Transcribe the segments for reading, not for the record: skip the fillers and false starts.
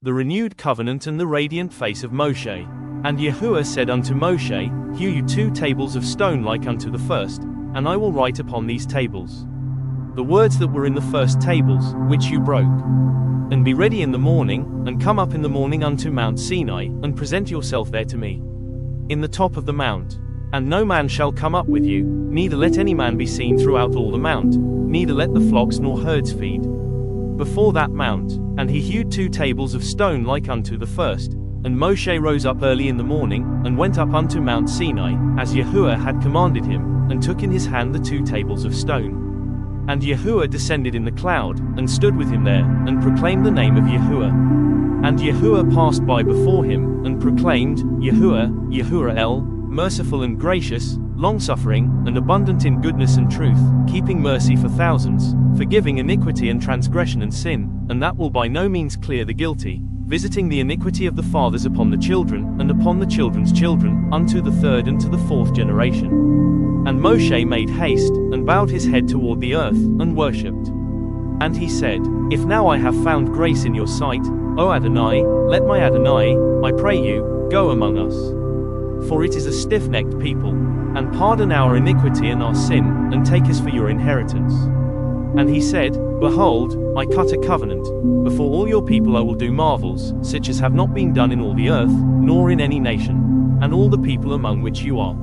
the renewed covenant and the radiant face of Mosheh. And Yahuwah said unto Mosheh, Hew you 2 tables of stone like unto the first, and I will write upon these tables the words that were in the first tables, which you broke. And be ready in the morning, and come up in the morning unto Mount Sinai, and present yourself there to me, in the top of the mount. And no man shall come up with you, neither let any man be seen throughout all the mount, neither let the flocks nor herds feed before that mount. And he hewed 2 tables of stone like unto the first. And Mosheh rose up early in the morning, and went up unto Mount Sinai, as Yahuwah had commanded him, and took in his hand the 2 tables of stone. And Yahuwah descended in the cloud, and stood with him there, and proclaimed the name of Yahuwah. And Yahuwah passed by before him, and proclaimed, Yahuwah, Yahuwah El, merciful and gracious, long-suffering, and abundant in goodness and truth, keeping mercy for thousands, forgiving iniquity and transgression and sin, and that will by no means clear the guilty, visiting the iniquity of the fathers upon the children, and upon the children's children, unto the 3rd and to the 4th generation. And Mosheh made haste, and bowed his head toward the earth, and worshipped. And he said, If now I have found grace in your sight, O Adonai, let my Adonai, I pray you, go among us. For it is a stiff-necked people, and pardon our iniquity and our sin, and take us for your inheritance. And he said, Behold, I cut a covenant. Before all your people I will do marvels, such as have not been done in all the earth, nor in any nation. And all the people among which you are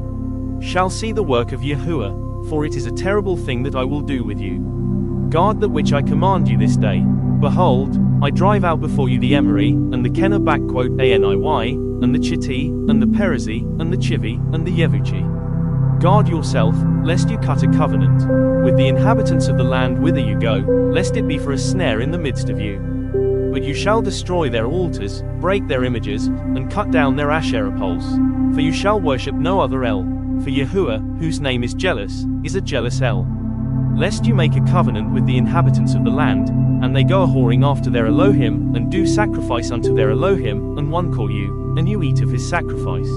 shall see the work of Yahuwah, for it is a terrible thing that I will do with you. Guard that which I command you this day. Behold, I drive out before you the Emori, and the Kenah _Aniy, and the Chitti, and the Perizi, and the Chivi, and the Yevuchi. Guard yourself, lest you cut a covenant with the inhabitants of the land whither you go, lest it be for a snare in the midst of you. But you shall destroy their altars, break their images, and cut down their Asherah poles. For you shall worship no other El. For Yahuwah, whose name is jealous, is a jealous El. Lest you make a covenant with the inhabitants of the land, and they go a-whoring after their Elohim, and do sacrifice unto their Elohim, and one call you, and you eat of his sacrifice.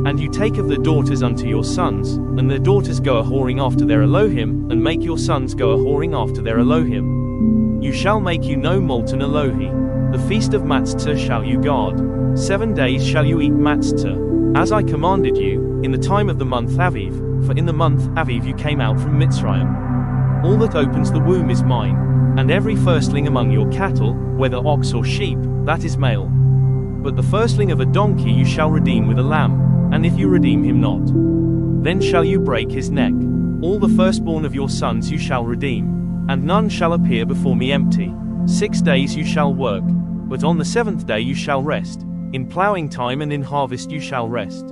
And you take of their daughters unto your sons, and their daughters go a-whoring after their Elohim, and make your sons go a-whoring after their Elohim. You shall make you no molten Elohi. The feast of Matzah shall you guard. 7 days shall you eat Matzah, as I commanded you, in the time of the month Aviv, for in the month Aviv you came out from Mitzrayim. All that opens the womb is mine, and every firstling among your cattle, whether ox or sheep, that is male. But the firstling of a donkey you shall redeem with a lamb, and if you redeem him not, then shall you break his neck. All the firstborn of your sons you shall redeem, and none shall appear before me empty. 6 days you shall work, but on the 7th day you shall rest. In plowing time and in harvest you shall rest.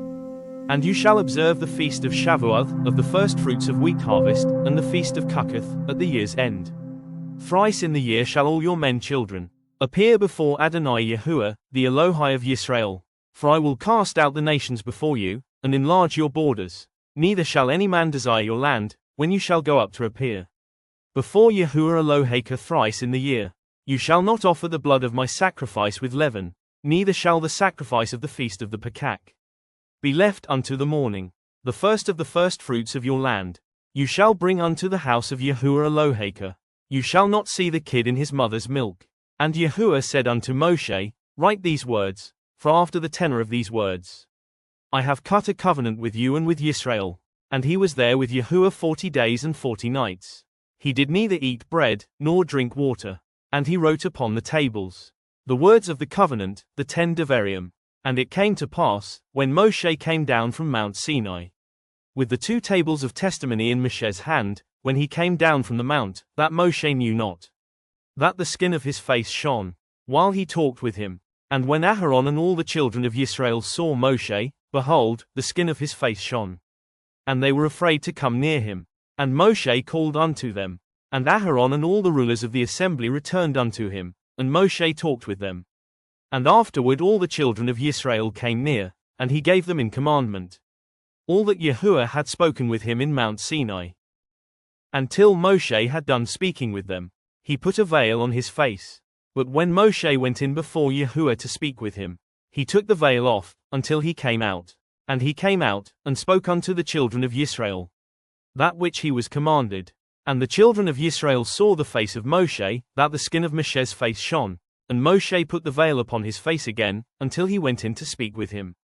And you shall observe the feast of Shavuot, of the first fruits of wheat harvest, and the feast of Cuckoth, at the year's end. Thrice in the year shall all your men children appear before Adonai Yahuwah, the Elohai of Yisrael. For I will cast out the nations before you, and enlarge your borders. Neither shall any man desire your land, when you shall go up to appear before Yahuwah Eloheka thrice in the year. You shall not offer the blood of my sacrifice with leaven, neither shall the sacrifice of the feast of the Pakak be left unto the morning. The first of the firstfruits of your land you shall bring unto the house of Yahuwah Eloheka. You shall not see the kid in his mother's milk. And Yahuwah said unto Mosheh, Write these words, for after the tenor of these words I have cut a covenant with you and with Yisrael. And he was there with Yahuwah 40 days and 40 nights. He did neither eat bread, nor drink water. And he wrote upon the tables the words of the covenant, the 10 Devarim. And it came to pass, when Mosheh came down from Mount Sinai, with the 2 tables of testimony in Mosheh's hand, when he came down from the mount, that Mosheh knew not that the skin of his face shone, while he talked with him. And when Aharon and all the children of Yisrael saw Mosheh, behold, the skin of his face shone. And they were afraid to come near him. And Mosheh called unto them. And Aharon and all the rulers of the assembly returned unto him, and Mosheh talked with them. And afterward all the children of Yisrael came near, and he gave them in commandment all that Yahuwah had spoken with him in Mount Sinai. Until Mosheh had done speaking with them, he put a veil on his face. But when Mosheh went in before Yahuwah to speak with him, he took the veil off, until he came out. And he came out, and spoke unto the children of Yisrael that which he was commanded. And the children of Yisrael saw the face of Mosheh, that the skin of Mosheh's face shone. And Moshe put the veil upon his face again, until he went in to speak with him.